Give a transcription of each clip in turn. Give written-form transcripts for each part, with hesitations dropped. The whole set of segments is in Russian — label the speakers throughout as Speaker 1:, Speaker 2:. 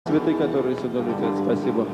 Speaker 1: Цветы, которые сюда летят. Спасибо.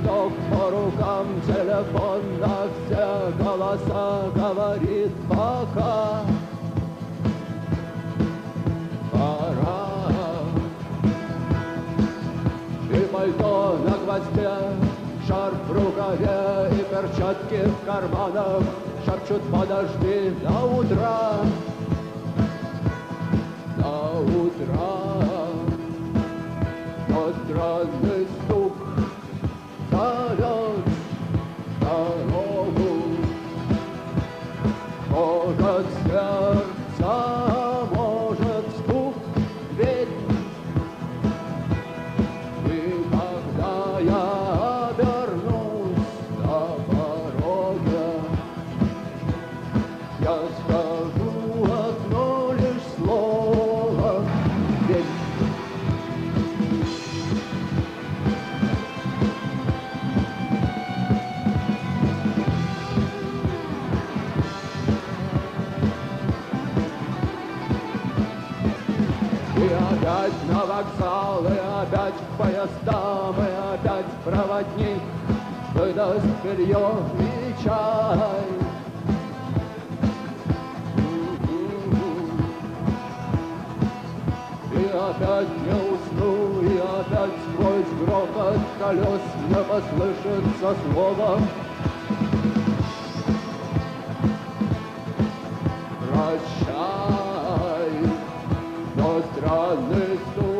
Speaker 2: Ток по рукам, телефон на все голоса говорит пока. Пора. И пальто на гвозде, шарф в рукаве и перчатки в карманах шепчут: подожди до утра. До утра. Но странный стук зовет дорогу. Может, сердце, может, стук в дверь. И когда я обернусь на пороге, я скажу одно лишь слово: дверь. И опять на вокзал, и опять к поездам, и опять проводник выдаст белье и чай. И опять не усну, и опять сквозь грохот колес мне послышится слово: прощай. Но странный стук